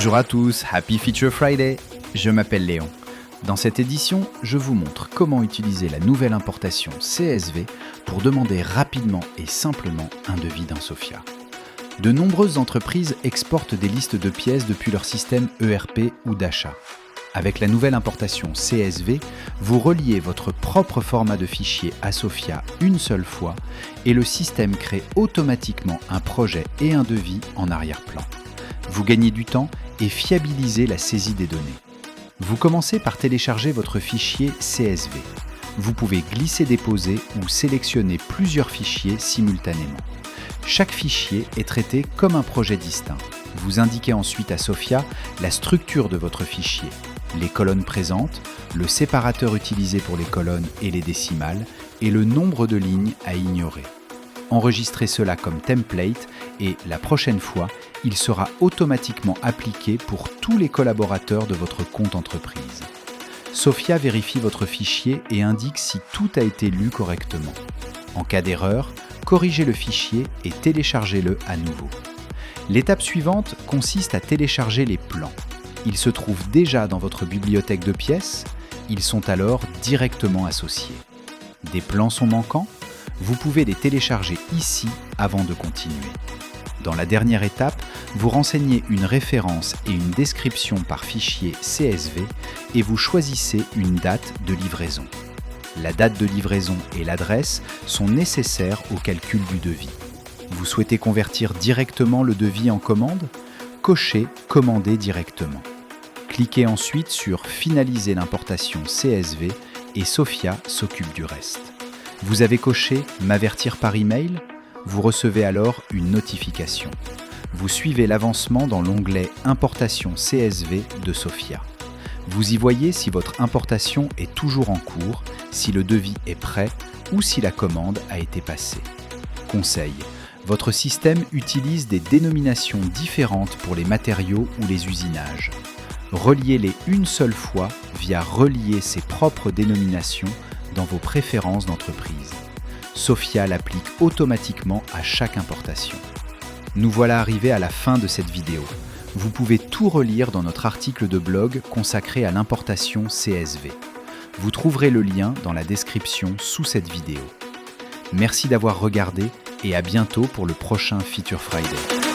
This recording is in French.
Bonjour à tous, Happy Feature Friday. Je m'appelle Léon. Dans cette édition, je vous montre comment utiliser la nouvelle importation CSV pour demander rapidement et simplement un devis dans Sophia. De nombreuses entreprises exportent des listes de pièces depuis leur système ERP ou d'achat. Avec la nouvelle importation CSV, vous reliez votre propre format de fichier à Sophia une seule fois et le système crée automatiquement un projet et un devis en arrière-plan. Vous gagnez du temps et fiabilisez la saisie des données. Vous commencez par télécharger votre fichier CSV. Vous pouvez glisser-déposer ou sélectionner plusieurs fichiers simultanément. Chaque fichier est traité comme un projet distinct. Vous indiquez ensuite à Sophia la structure de votre fichier, les colonnes présentes, le séparateur utilisé pour les colonnes et les décimales, et le nombre de lignes à ignorer. Enregistrez cela comme template et la prochaine fois, il sera automatiquement appliqué pour tous les collaborateurs de votre compte entreprise. Sophia vérifie votre fichier et indique si tout a été lu correctement. En cas d'erreur, corrigez le fichier et téléchargez-le à nouveau. L'étape suivante consiste à télécharger les plans. Ils se trouvent déjà dans votre bibliothèque de pièces, ils sont alors directement associés. Des plans sont manquants ? Vous pouvez les télécharger ici avant de continuer. Dans la dernière étape, vous renseignez une référence et une description par fichier CSV et vous choisissez une date de livraison. La date de livraison et l'adresse sont nécessaires au calcul du devis. Vous souhaitez convertir directement le devis en commande ? Cochez « Commander directement ». Cliquez ensuite sur « Finaliser l'importation CSV » et Sophia s'occupe du reste. Vous avez coché « M'avertir par email » ? Vous recevez alors une notification. Vous suivez l'avancement dans l'onglet « Importation CSV » de Sophia. Vous y voyez si votre importation est toujours en cours, si le devis est prêt ou si la commande a été passée. Conseil : votre système utilise des dénominations différentes pour les matériaux ou les usinages. Reliez-les une seule fois via relier ses propres dénominations dans vos préférences d'entreprise. Sophia l'applique automatiquement à chaque importation. Nous voilà arrivés à la fin de cette vidéo. Vous pouvez tout relire dans notre article de blog consacré à l'importation CSV. Vous trouverez le lien dans la description sous cette vidéo. Merci d'avoir regardé et à bientôt pour le prochain Feature Friday.